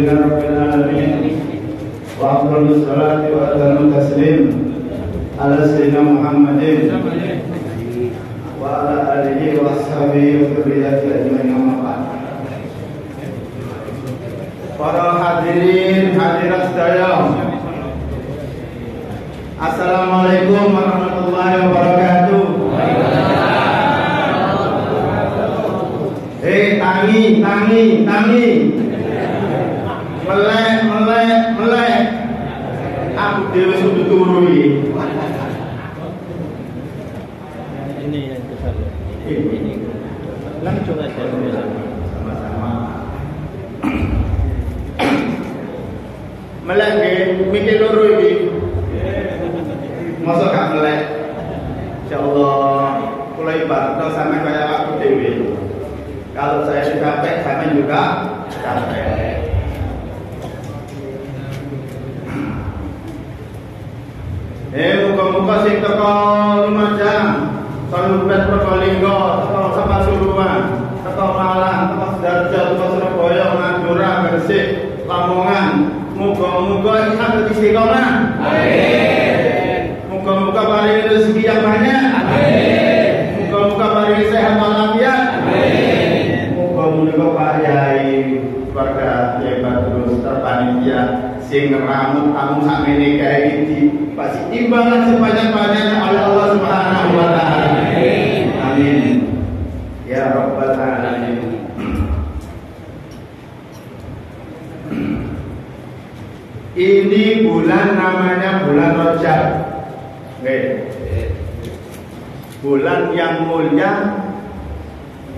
Alhamdulillah Rabbil Alamin. Wa afdhalus salati wa atammu taslim ala sayyidina Muhammadin wa ala alihi wa ashabihi wa dzurriyyatihi ajmain amma ba'd. Para hadirin hadirat sekalian, Assalamualaikum warahmatullahi wabarakatuh. Tangi. Melek. Aku dewe sudah turu iki. Ini yang besar. Ini. Langsung aja Sama-sama. Melek nggih, mikir loro iki. Masa gak melek? Insyaallah kula ibadah sampe kaya aku dhewe. Kalau saya sudah capek, sampean juga capek. Muka-muka sing teko Lumajang, Kabupaten Probolinggo, teko Pasuruan, teko Malang, teko Sidoarjo, teko Surabaya, Madura, Gresik, Lamongan. Muga-muga ingat istiqomah. Amin. Muga-muga paringi rezeki yang banyak. Amin. Muga-muga paringi sehat walafiat. Amin. Muga-muga paringi keluarga hebat terus terpanitia sing rambut kamu sakmene kae iki pasti timbangan sebanyak-banyaknya oleh Allah Subhanahu wa taala. Amin. Ya rabbal alamin. Ini bulan namanya bulan Rajab. Bulan yang mulia.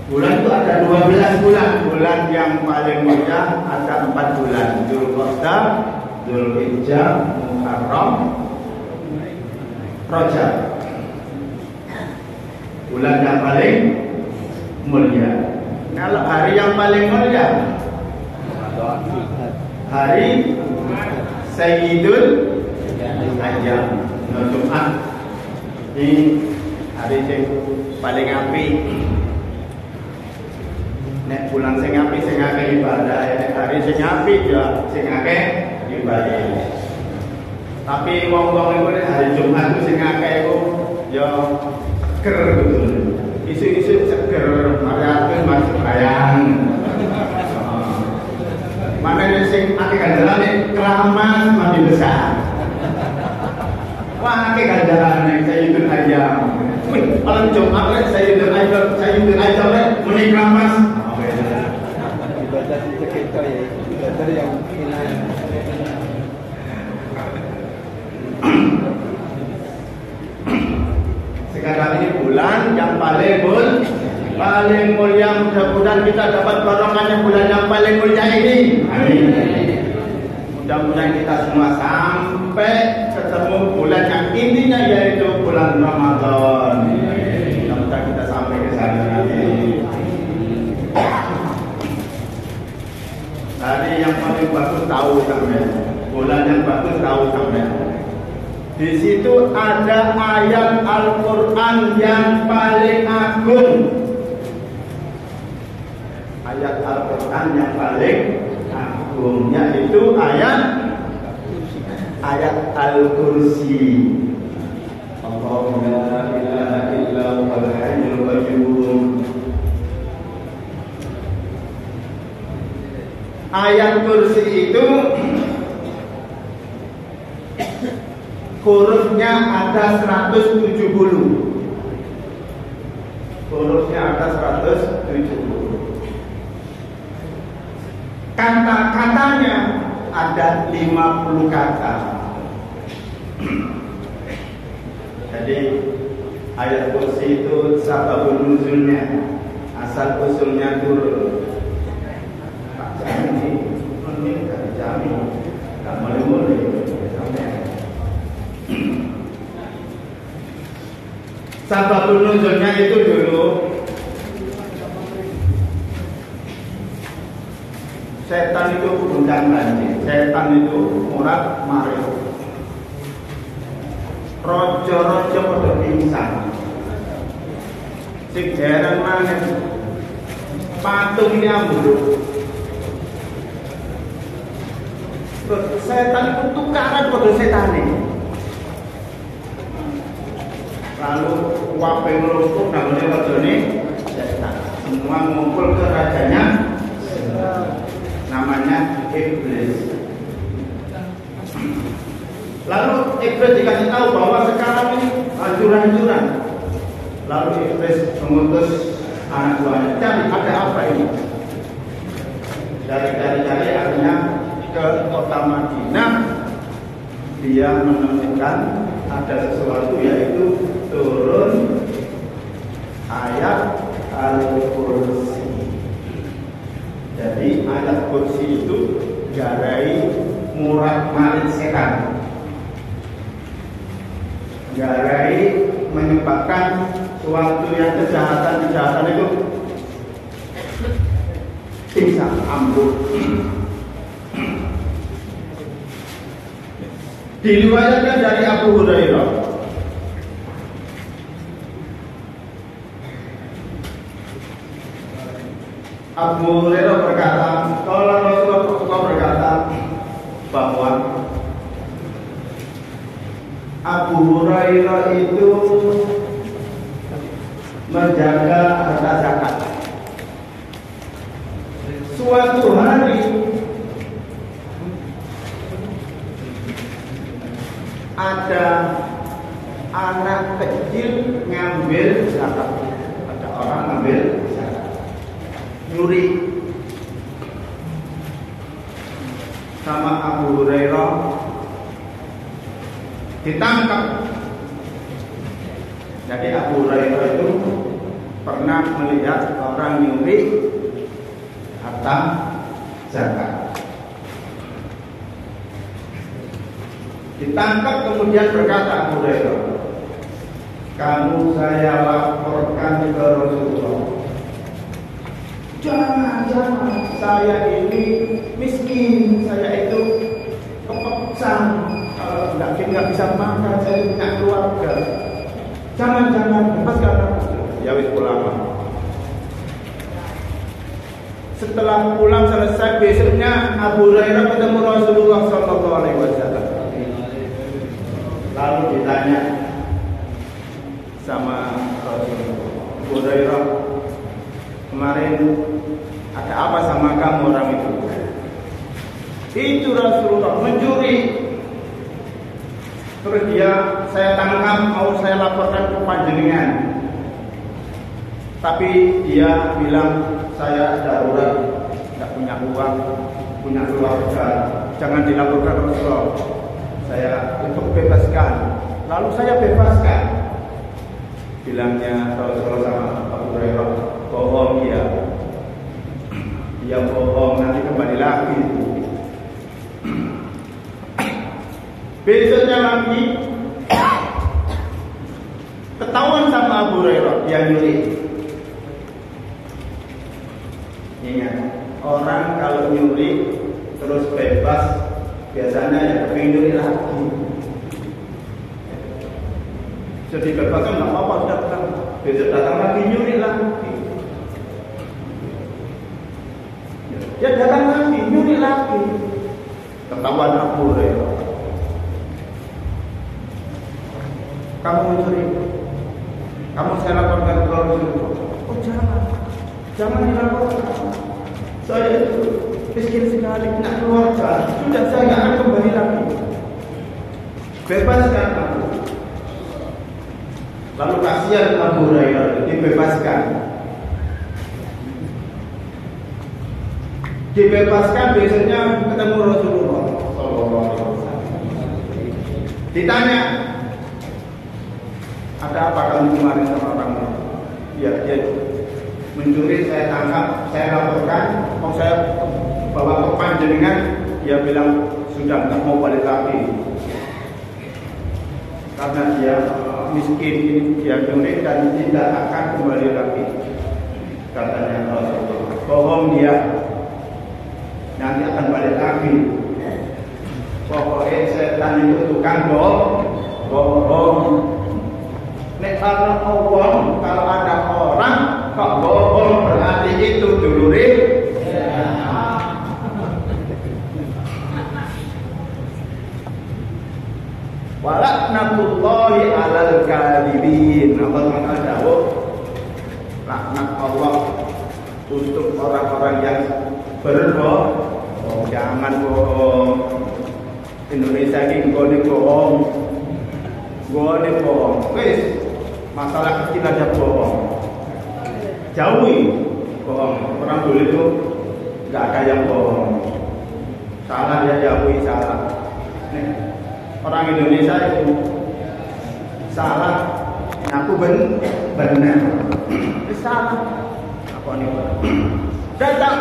Bulan itu ada 12 bulan. Bulan yang paling mulia ada 4 bulan. Dzulqa'dah, Dzulhijjah, Muharram, Rajab. Bulan yang paling mulia. Kalau hari yang paling mulia, hari Sayyidul Ayyam, Jumat. Ini hari yang paling apik. Nek bulan sing apik sing akeh ibadah, nek hari sing apik ya sing akeh ibadah. Tapi wong-wong iku nek hari Jumat itu sing akeh iku ya seger gitu. Isu-isu seger, mariateun masuk bayang. Mana yang sing akeh ganjaran keramas mandi besar. Wah akeh ganjaran Sayyidul Ayyam. Wih, malam Jumat Sayyidul Ayyam muni keramas. ibadah kita ya, ibadah yang hilang. Sekarang ini bulan yang paling mulia, mudah-mudahan kita dapat barokahnya bulan yang paling mulia ini. Amin. Mudah-mudahan kita semua sampai ketemu bulan yang intinya yaitu bulan Ramadan. Mudah-mudahan kita sampai ke sana. Hari yang paling bagus tahu sampai, bulan yang bagus tahu sampai. Di situ ada ayat Al-Quran yang paling agung. Ayat Al-Quran yang paling agung yaitu ayat Al-Kursi. Allahu la ilaha illa huwal hayyul qayyum. Ayat Kursi itu hurufnya ada 170. Hurufnya ada 170. Kata-katanya ada 50 kata. Jadi ayat Kursi itu sababun nuzulnya, asal usulnya turun. Tak jamin, tak jamin, tak boleh. Sababun nuzulnya itu dulu setan itu undang banjir, setan itu murah marih, rojo-rojo pada pingsan, sing jaran mana patung ini ambruk, setan itu tukaran pada setan ini. Lalu wape ngelumpuk namanya wadone setan. Semua ngumpul ke rajanya, namanya iblis. Lalu iblis dikasih tahu bahwa sekarang ini hancur-hancuran. Lalu iblis mengutus anak buahnya, cari ada apa ini? Cari akhirnya ke kota Madinah. Dia menemukan ada sesuatu, yaitu turun ayat Al-Kursi. Jadi ayat kursi itu garai murad marid setan, garai menyebabkan suatu yang kejahatan itu bisa ambruk. Diriwayatkan dari Abu Hurairah, berkata, kalau Rasulullah berkata bahwa Abu Hurairah itu menjaga harta zakat. Suatu hari ada anak kecil ngambil zakat. Ada orang ngambil zakat, nyuri. Sama Abu Hurairah ditangkap. Jadi Abu Hurairah itu pernah melihat orang nyuri harta zakat. Ditangkap, kemudian berkata Abu Hurairah, kamu saya laporkan ke Rasulullah. Jangan, saya ini miskin, saya itu kepeksan, kalau nggak bisa makan, saya punya keluarga. Jangan, bebaskan aku. Ya wis pulang. Setelah pulang selesai, besoknya Abu Hurairah ketemu Rasulullah SAW. Lalu ditanya sama Rasulullah, Abu Hurairah, kemarin ada apa sama kamu orang itu? Itu Rasulullah mencuri. Terus saya tangkap, mau saya laporkan ke panjenengan. Tapi dia bilang, saya darurat, tidak punya uang, punya keluarga, jangan dilaporkan Rasulullah. Saya untuk bebaskan. Lalu saya bebaskan. Bilangnya Rasulullah sama Abu Hurairah, bohong dia. Dia bohong, nanti kembali lagi. Besoknya lagi ketahuan sama Abu Hurairah, dia nyuri. Ingat, orang kalau nyuri terus bebas, biasanya ya kepingin nyuri lagi. Jadi bebas kan nggak apa-apa, sudah datang. Besok datang lagi nyuri lagi. Ya datang lagi, nyuri lagi. Ketahuan Abu Hurairah, kamu mencuri, kamu saya laporkan ke Rasulullah. Oh jangan dilaporkan. Saya itu miskin sekali, punya keluarga, sudah saya nggak akan kembali lagi. Bebaskan aku. Lalu kasihan Abu Hurairah, dibebaskan. Besoknya ketemu Rasulullah SAW. Ditanya, ada apa kamu kemarin sama orang? Ya dia mencuri, saya tangkap, saya laporkan, mau saya bawa ke panjenengan. Dia bilang sudah nggak mau balik lagi karena dia miskin, ini dia nyuri dan tidak akan kembali lagi. Katanya Rasulullah, bohong dia, nanti akan balik lagi. Pokoknya setan itu tukang bohong. Nek kalau ada orang kok bohong, berarti itu dulure. laknatullahi 'alal kadhibin. Allah Taala dawuh, laknat Allah untuk orang-orang yang berbohong. Jangan bohong. Indonesia ini nggone bohong. Nggone bohong. Wis, masalah kecil aja bohong. Jauhi bohong. Orang dulu itu nggak ada yang bohong. Salah dia jauhi salah. Nih, orang Indonesia itu salah, ngaku benar. Salah. Apa nih? Datang.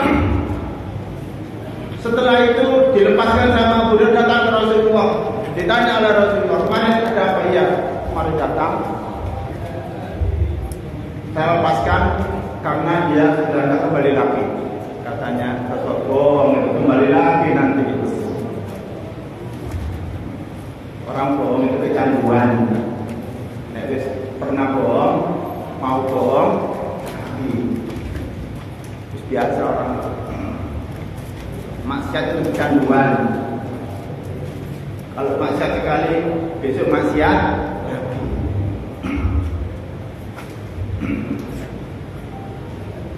Setelah itu dilepaskan sama Abu Hurairah, datang ke Rasulullah. Ditanya oleh Rasulullah, "Kemarin ada apa?" "Iya, kemarin datang. Saya lepaskan karena dia sudah tidak kembali lagi." Katanya Rasulullah, itu kembali lagi nanti. Orang bohong itu kecanduan. Nek wis pernah bohong, mau bohong, terus biasa orang. Maksiat itu kecanduan. Kalau maksiat sekali, besok maksiat lagi.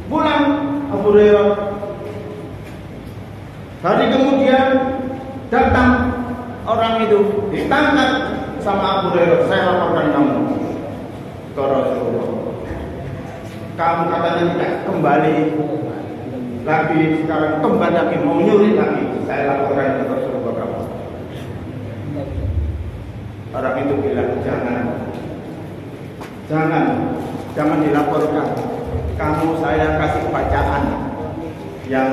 Pulang Abu Hurairah. Hari kemudian datang orang itu, ditangkap sama Abu Hurairah. "Saya laporkan kamu ke Rasulullah. Kamu katanya tidak kembali lagi, sekarang kembali lagi, mau nyuri lagi. Saya laporkan ke Rasulullah kamu." Orang itu bilang, jangan dilaporkan. Kamu saya kasih bacaan yang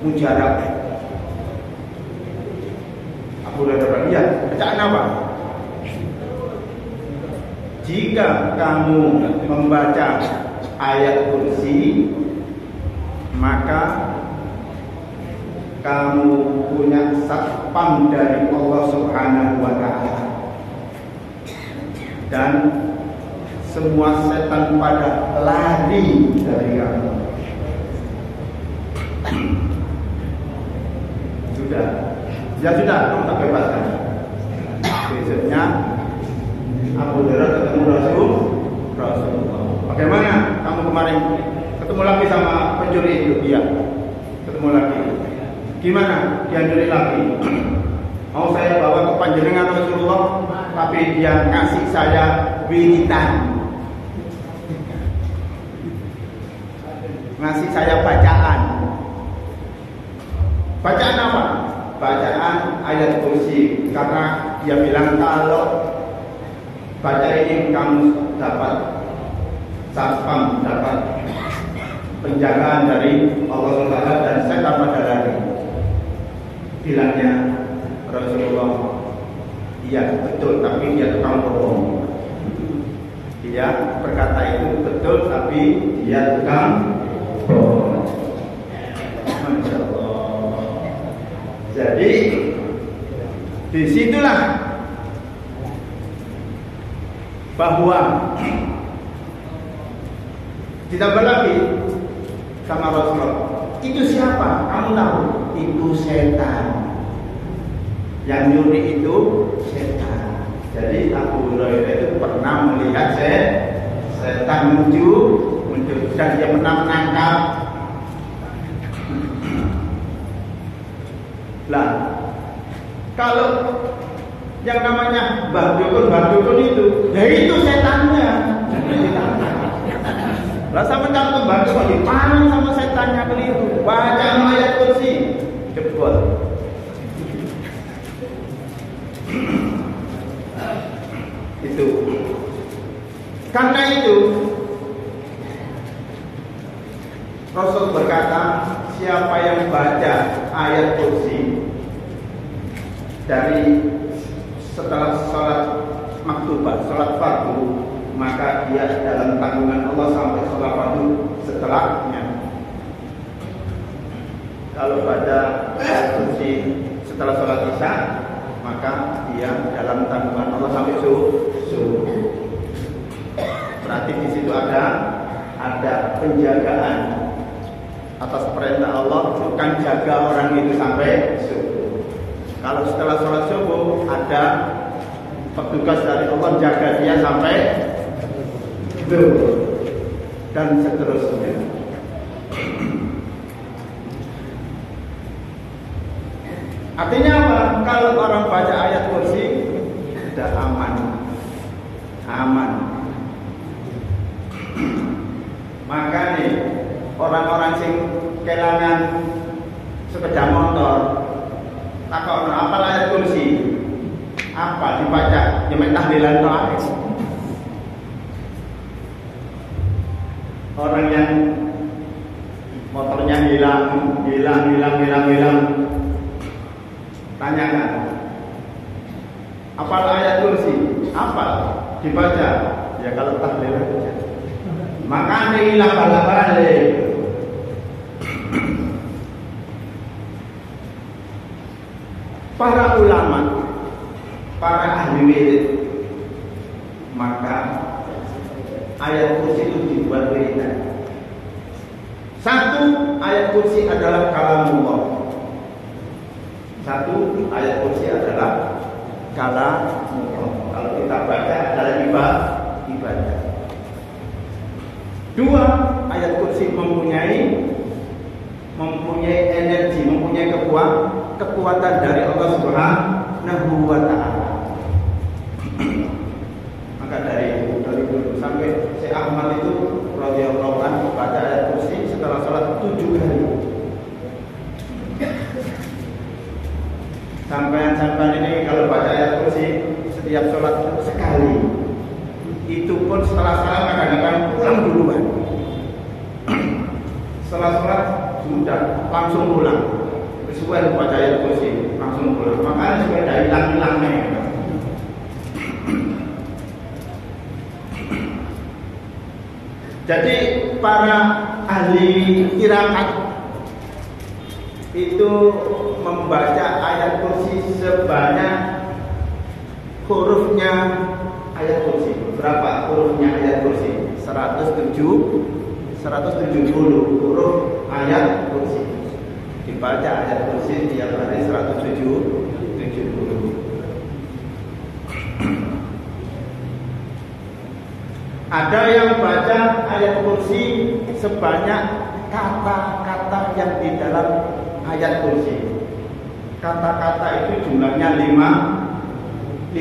mujarab. Abu Hurairah, "Iya, bacaan apa?" "Jika kamu membaca ayat kursi, maka kamu punya satpam dari Allah Subhanahu wa Ta'ala, dan semua setan pada lari dari kamu." Sudah, kamu tak bebaskan. Besoknya Abu Hurairah ketemu Rasulullah. "Bagaimana kamu kemarin ketemu lagi sama pencuri itu?" "Iya, ketemu lagi." "Gimana dia nyuri lagi?" "Mau saya bawa ke panjenengan Rasulullah, tapi dia ngasih saya wiridan, ngasih saya bacaan." "Bacaan apa?" "Bacaan ayat kursi, karena dia bilang kalau baca ini kamu dapat satpam, dapat penjagaan dari Allah Taala, dan saya dapat dari." Bilangnya Rasulullah, "Iya betul, tapi dia tukang bohong." Dia berkata itu betul, tapi dia tukang bohong. Masya Allah. Jadi disitulah bahwa ditambah lagi sama Rasulullah, "Itu siapa? Kamu tahu? Itu setan. Yang nyuri itu setan." Jadi Abu Hurairah itu pernah melihat setan muncul, dan dia pernah menangkap. Lah, kalau yang namanya Mbah Dukun itu, ya itu setannya. Lah sama kalau Mbah Dukun dipanang sama setannya keliru. Baca ayat kursi, jebol. Itu. Karena itu Rasul berkata, siapa yang baca ayat kursi dari setelah sholat maktubah, sholat fardu, maka dia dalam tanggungan Allah sampai sholat fardu setelahnya. Kalau baca ayat kursi setelah sholat isya, maka dia dalam tanggungan Allah sampai subuh. Berarti di situ ada penjagaan atas perintah Allah, bukan jaga orang itu sampai subuh. Kalau setelah sholat subuh ada petugas dari Allah jaga dia sampai zuhur dan seterusnya. Artinya apa? Kalau orang baca ayat kursi sudah aman. Maka nih orang-orang sing kelangan sepeda motor takon apa ayat kursi? Apa dibaca? Ya mek tahlilan tok ae. Orang yang motornya hilang, tanyakan, apa ayat kursi? Apa? Dibaca. Ya kalau tahlilan aja. Makanya hilang balik. Para ulama, para ahli wirid, maka ayat kursi itu dibuat wiridan. Satu, ayat kursi adalah kalamullah. Kalau kita baca adalah ibadah. Dua, ayat kursi mempunyai energi, mempunyai kekuatan dari Allah Subhanahu wa Ta'ala. Maka dari dulu sampai Syekh Ahmad itu radhiyallahu anhu baca ayat kursi setelah sholat 7 kali. Sampai ini kalau baca ayat kursi setiap sholat sekali. Itu pun setelah sholat kadang-kadang pulang duluan. Setelah sholat sudah langsung pulang. Sesuai baca ayat kursi langsung pulang. Makanya supaya tidak hilang-hilangnya. Jadi para ahli qiraat itu membaca ayat kursi sebanyak hurufnya ayat kursi. Berapa hurufnya ayat kursi? 170 huruf ayat kursi. Dibaca ayat kursi tiap hari 170. Ada yang baca ayat kursi sebanyak kata-kata yang di dalam ayat kursi. Kata-kata itu jumlahnya 50.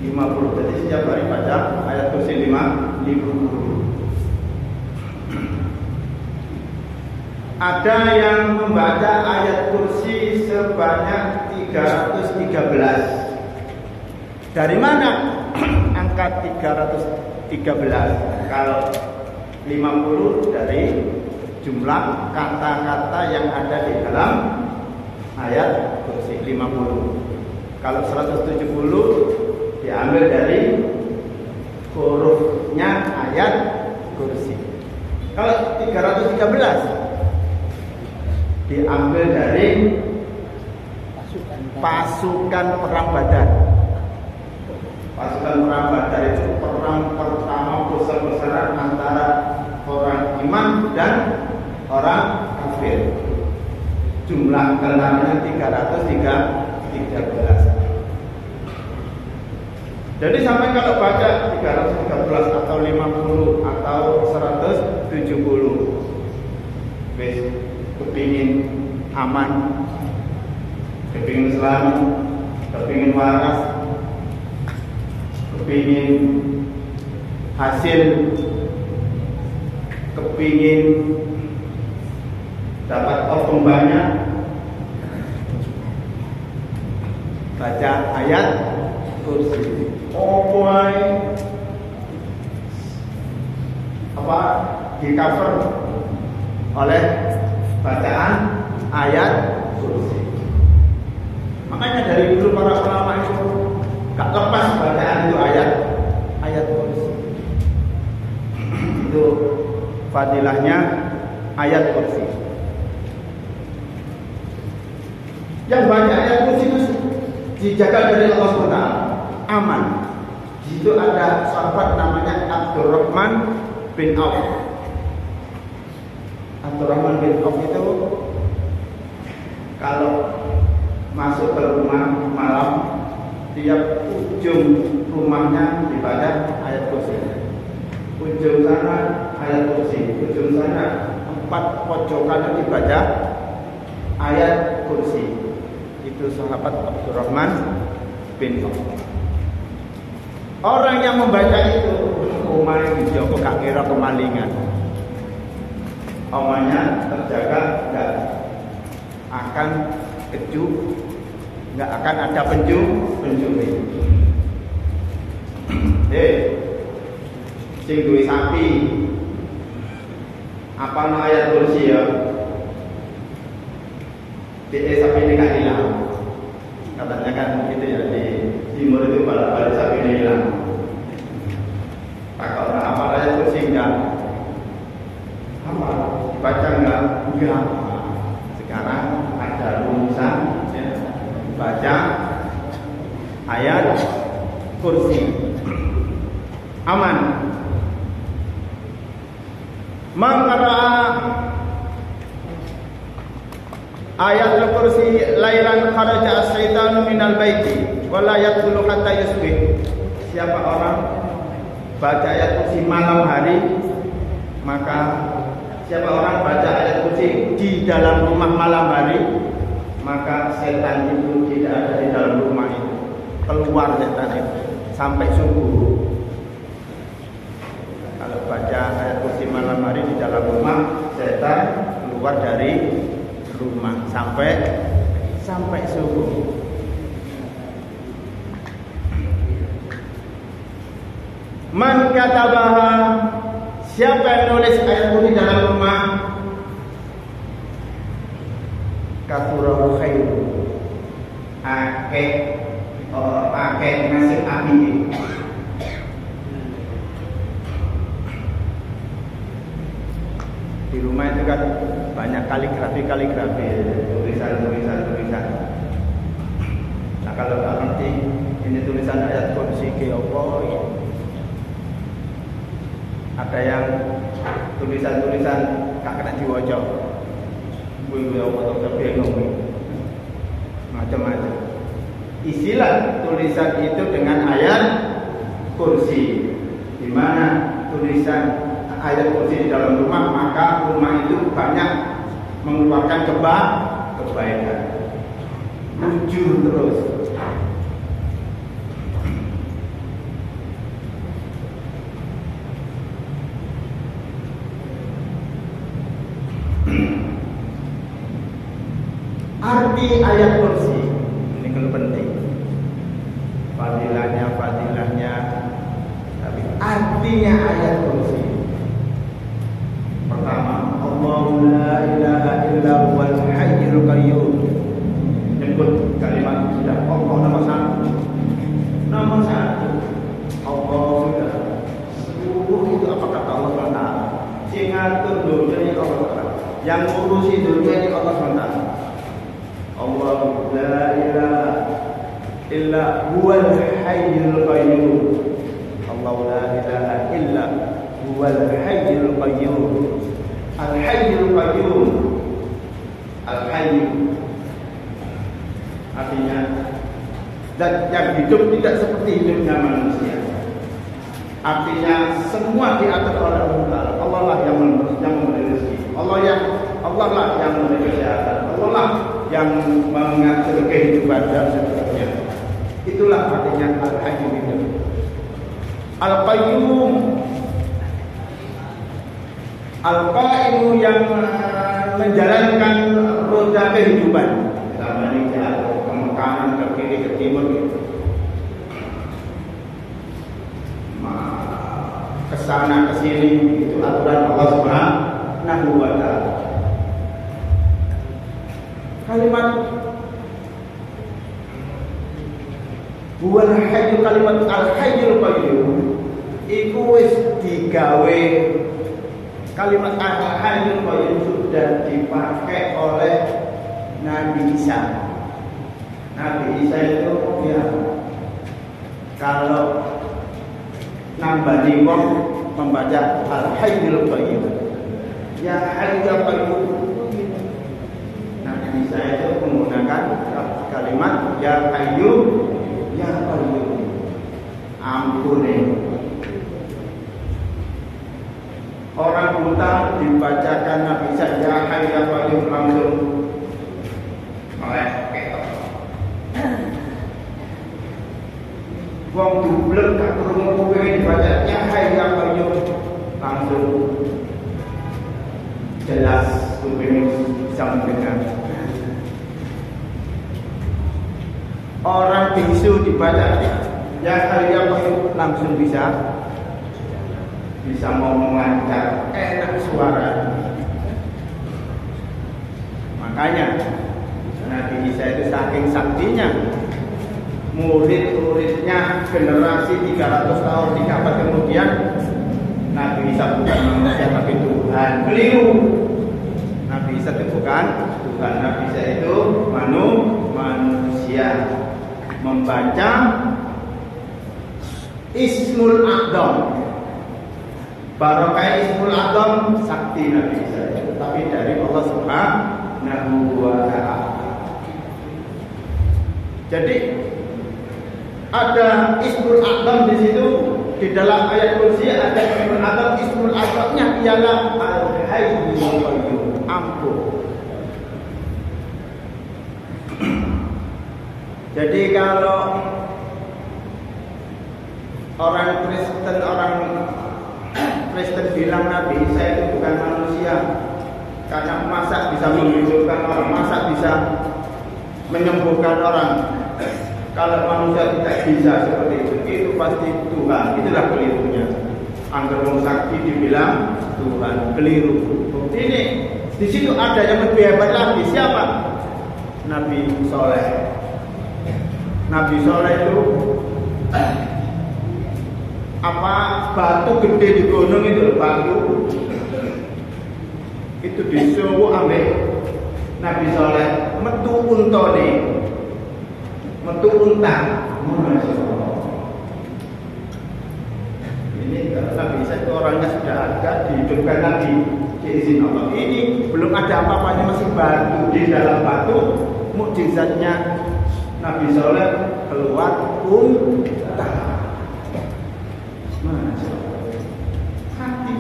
Jadi setiap hari baca ayat kursi 50. Ada yang membaca ayat kursi sebanyak 313. Dari mana angka 313? Kalau 50 dari jumlah kata-kata yang ada di dalam ayat kursi 50. Kalau 170 diambil dari hurufnya ayat kursi. Kalau 313 diambil dari pasukan perang Badar. Pasukan perang Badar itu perang pertama besar-besaran antara orang iman dan orang kafir. Jumlah kelangannya 313. Jadi sampai kalau baca 313 atau 50 atau 170, wis kepingin aman, kepingin selamat, kepingin waras, kepingin hasil, kepingin dapat untung banyak, baca ayat kursi. Di cover oleh bacaan ayat kursi. Makanya dari dulu para ulama itu gak lepas bacaan itu ayat kursi. Itu fadilahnya ayat kursi. Yang baca ayat kursi itu dijaga dari Allah SWT, aman. Di situ ada sahabat namanya Abdurrahman bin Auf. Abdurrahman bin Auf itu kalau masuk ke rumah malam, tiap ujung rumahnya dibaca ayat kursi. Ujung sana ayat kursi, ujung sana 4 pojokannya dibaca ayat kursi. Itu sahabat Abdurrahman bin Auf. Orang yang membaca itu omah dijogo gak kira kemalingan. Omahnya terjaga, enggak akan keju, enggak akan ada pencuri. Sing duwe sapi apa ayat kursi ya? Sapi ini gak hilang. Katanya kan gitu ya, di timur itu balik sapi ini hilang. Pak orang apa ayat kursi enggak? Apa? Baca enggak? Enggak. Sekarang ada rumusan ya. Baca ayat kursi. Aman. Mangkara ayat al-kursi lailan kharaja as-syaitanu minal baiti wala yadkhulu hatta yusbih. Siapa orang baca ayat kursi malam hari, maka siapa orang baca ayat kursi di dalam rumah malam hari, maka setan itu tidak ada di dalam rumah itu. Keluar setan itu sampai subuh. Kalau baca ayat kursi malam hari di dalam rumah, setan keluar dari rumah sampai subuh. Man katabaha, siapa yang nulis ayat kursi dalam rumah, kathura khairu, akeh nasib api. Di rumah itu kan banyak kaligrafi, tulisan. Nah kalau tak ngerti ini tulisan ayat kursi ke apa, ada yang tulisan gak kena diwaca, macam-macam. Isilah tulisan itu dengan ayat kursi, di mana tulisan ayat kursi di dalam rumah, maka rumah itu banyak mengeluarkan kebaikan. Jujur terus. Arti ayat kursi ini kalau penting. Fadilahnya, tapi artinya ayat kursi. Pertama, Allahu la ilaha illa huwal hayyul qayyum. Nyebut kalimat sudah Allah nomor satu. Allah sudah. Seluruh itu apa kata Allah SWT? Yang ngatur dunia ini Allah SWT. Yang ngurusi dunia ini Allah SWT. Allahu la ilaha illa huwal hayyul qayyum. Allahu la ilaha illa huwal hayyul qayyum. Al-hayyul qayyum. Al-hayy artinya zat yang hidup tidak seperti hidupnya manusia. Artinya semua diatur oleh Allah. Allah lah yang memberi rezeki. Allah lah yang memberi kesehatan. Allah lah yang mengatur kehidupan dan seterusnya. Itulah artinya al-hayyul itu. Al-qayyum, al-qaimu yang menjalankan roda kehidupan. Sama ini ke kanan, ke kiri, ke timur, ke sana, ke sini. Itu aturan Allah Subhanahu wa ta'ala. Kalimat huwal hayyu, kalimat al-hayyul qayyum iku wis digawe. Kalimat al-hayyul qayyum sudah dipakai oleh Nabi Isa. Nabi Isa itu ya kalau nambani wong membaca al-hayyul qayyum, ya hayyul qayyum. Nabi Isa itu menggunakan kalimat ya Hayyu ya Qayyum. Ampune. Orang buta dibacakan Nabi Isa ya Hayyu ya Qayyum langsung melek. Wong dublek gak krungu kuwi dibaca ya Hayyu ya Qayyum langsung jelas kuping bisa mendengar. Orang bisu dibaca ya Hayyu ya Qayyum langsung bisa ngomong lancar, enak suara. Makanya Nabi Isa itu saking saktinya, murid-muridnya generasi 300 tahun 3 abad kemudian, Nabi Isa bukan manusia tapi Tuhan. Keliru. Nabi Isa itu bukan Tuhan. Nabi Isa itu manusia. Membaca Ismul A'dham. Barokah Ismul A'dham sakti Nabi Isa, tapi dari Allah Subhanahu wa ta'ala. Jadi ada Ismul A'dham di situ. Di dalam ayat kursi ada Ismul A'dham. Ismul A'dhamnya ialah Al-Hayyu ya Qayyum, ampun. Jadi kalau orang Kristen bilang Nabi Isa itu bukan manusia, karena masa bisa menghidupkan orang, masa bisa menyembuhkan orang. Kalau manusia tidak bisa seperti itu pasti Tuhan. Itulah kelirunya. Angger wong sakti dibilang Tuhan, keliru. Ini di situ ada yang lebih hebat lagi. Siapa? Nabi Soleh. Nabi Soleh itu batu gede di gunung itu, batu itu disuruh ambil Nabi Soleh metu untone, metu unta. Ini Nabi Isa itu orangnya sudah ada, dihidupkan lagi diizin Allah. Ini belum ada apa-apanya, masih batu. Di dalam batu mukjizatnya Nabi Soleh keluar unta. Hati.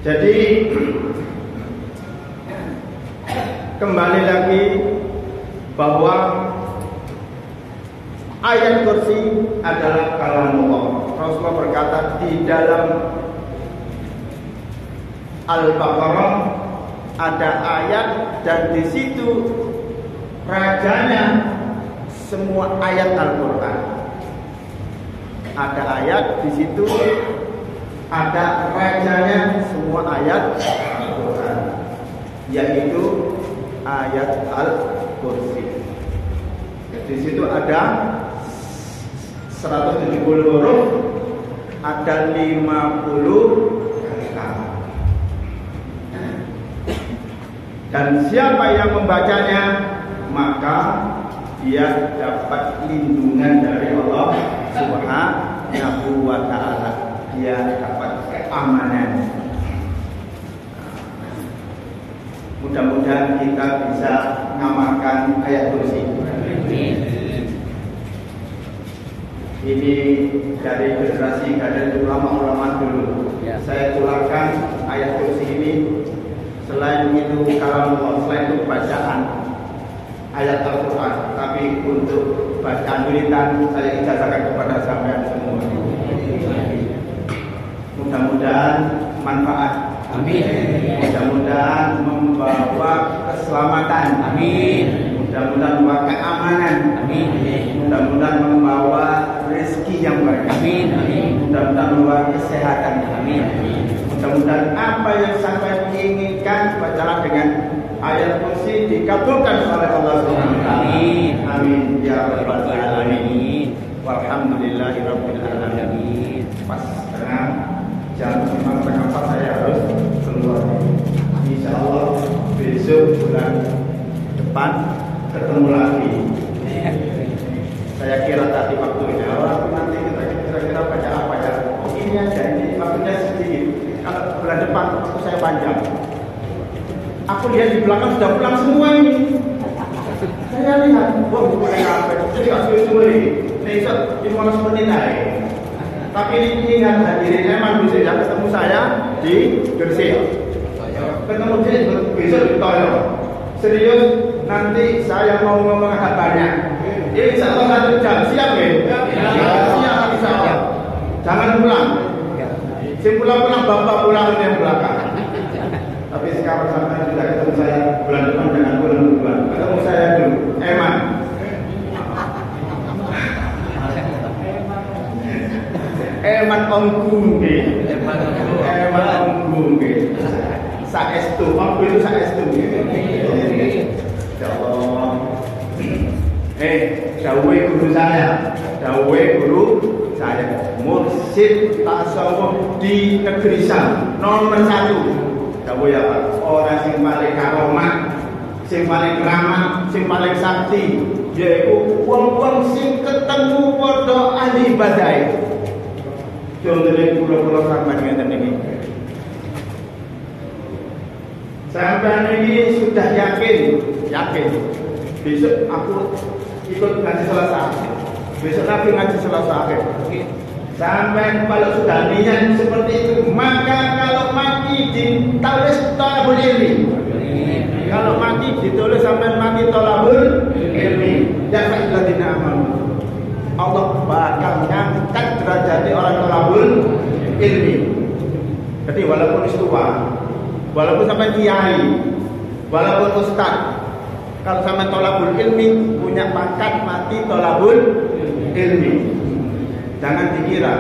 Jadi kembali lagi bahwa ayat kursi adalah kalamullah. Rasulullah berkata di dalam Al-Baqarah ada ayat dan di situ rajanya semua ayat Al-Qur'an. Ada ayat di situ ada rajanya semua ayat Al-Qur'an, yaitu ayat Al-Kursi. Di situ ada 170 huruf, ada 50 kalimat. Dan siapa yang membacanya, maka dia dapat lindungan dari Allah Subhanahu wa ta'ala. Dia dapat keamanan. Mudah-mudahan kita bisa mengamalkan ayat kursi. Ini dari generasi ulama-ulama dulu. Saya tularkan ayat kursi ini. Selain itu kalamullah, selain itu bacaan ayat Al-Quran, tapi untuk bacaan tulisan saya ijazahkan kepada sampean semua. Mudah-mudahan manfaat. Amin. Mudah-mudahan membawa keselamatan. Amin. Mudah-mudahan membawa keamanan. Amin. Mudah-mudahan membawa rezeki yang baik. Amin. Mudah-mudahan membawa kesehatan. Amin. Mudah-mudahan apa yang sampai inginkan bacalah dengan ayat kursi dikabulkan oleh Allah Subhanahu wa taala. Amin. Amin ya rabbal alamin. Walhamdulillahirabbil alamin. Pas setengah jam 5:30 saya harus keluar. Insyaallah besok bulan depan ketemu lagi. Saya kira tadi waktunya nanti kita kira-kira baca apa ya. Ini aja, ini waktunya sedikit. panjang. Aku lihat di belakang sudah pulang semua ini. Saya lihat, wah mulai apa? Jadi gak sulit-sulit ini. Besok 15 menit aja. Tapi ingat hadirin Eman bisa ya ketemu saya di Gresik. Ketemu dia besok di Toyo. Serius, nanti saya mau ngomong agak banyak. Insya Allah 1 jam, siap ya? Siap, insya Allah. Jangan pulang. Si pulang-pulang bapak pulang yang belakang. Tapi sekarang sampai sudah ketemu saya bulan depan, jangan pulang duluan. Ketemu saya dulu, Eman. Eman ongku nggih. Eman ongku nggih. Saestu, ongku itu saestu. Ya Allah. Dawuhe guru saya, mursyid tasawuf di negeri Sam nomor 1. Dawuhe apa? Orang sing paling karomat, sing paling keramat, sing paling sakti, yaiku wong-wong sing ketemu padha ahli ibadah. Contohnya pulau-pulau sampai ngeten iki. Sampai ini sudah yakin. Besok aku ikut ngaji Selasa. Besok lagi ngaji Selasa akhir. Sampai kalau sudah niat seperti itu, maka kalau mati ditulis tolabul ilmi. Kalau mati ditulis sampai mati tolabul ilmi. Ya fa'ilatina amal. Allah bakal ngangkat derajat orang tolabul ilmi. Jadi walaupun tua, walaupun sampai kiai, walaupun ustaz, kalau sampai tolabul ilmi punya pangkat mati tolabul ilmi. Jangan dikira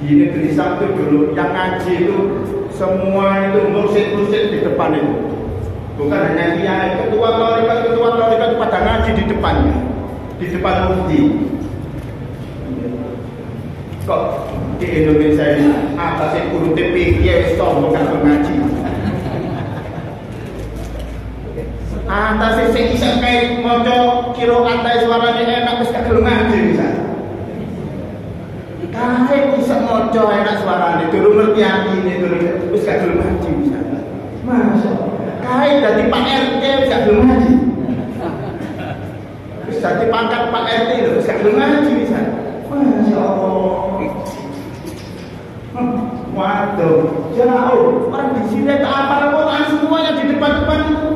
di negeri Sam itu dulu yang ngaji itu semua itu mursyid di depan itu. Bukan hanya kiai, ketua tarekat itu pada ngaji di depannya, di depan mufti. Kok di Indonesia ini atasnya guru TP kiai sombong gak mengaji. Atasnya sing bisa kayak moco kiro antai suaranya enak wis gak gelem ngaji bisa. Kae bisa moco enak suaranya dulu ngerti atine dulu wis gak gelem ngaji bisa. Masya kae dadi Pak RT wis gak gelem ngaji. Wis dadi pangkat Pak RT wis gak gelem ngaji bisa. Masya Allah. Waduh, jauh. Orang di sini tak hafal Quran semuanya di depan-depan itu.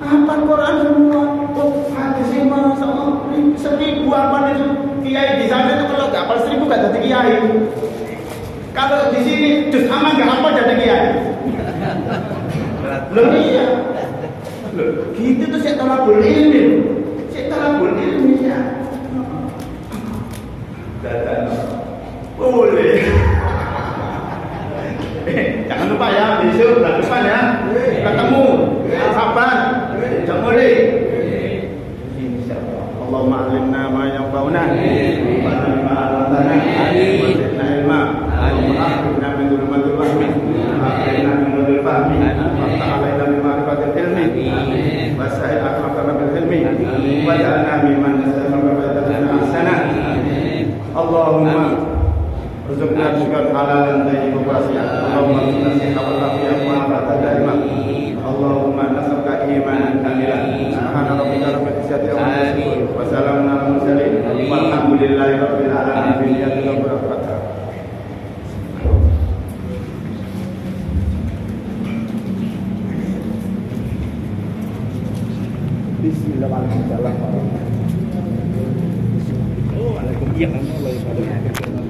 Hafal Quran semua. Oh, hadis ini Masya Allah 1000 apa itu. Kiai di sana itu kalau gak hafal 1000 gak jadi kiai. Kalau di sini juz aman gak hafal jadi kiai. Loh iya. Loh, gitu tuh saya tolabul ilmi. Saya tolabul ilmi ya. Boleh. Jangan lupa ya, besok bulan depan ya. Ketemu. Sabar. Jangan boleh. Insyaallah. Allahumma alimna ma yanfa'una. Wa allimna ma 'allamtana. Wa zidna ilma. Allahumma akhrijna min dhulumatil wahmi. Akhrijna min nuril fahmi. Waftah 'alaina min ma'rifatil ilmi. Wa sahil akhlaqana bil ilmi. Wa ja'alna mimman yastami'una wa ahsana. Allahumma rizqna rizqan halalan tayyiban wasi'an. Allahumma rizqna sihhatan wal mu'afatan daimah. Allahumma nas'aluka imanan kamilan. Subhana rabbika rabbil izzati amma yasifun wa salamun alal mursalin walhamdulillahi rabbil alamin. Bismillahirrahmanirrahim. Waalaikumsalam warahmatullahi wabarakatuh.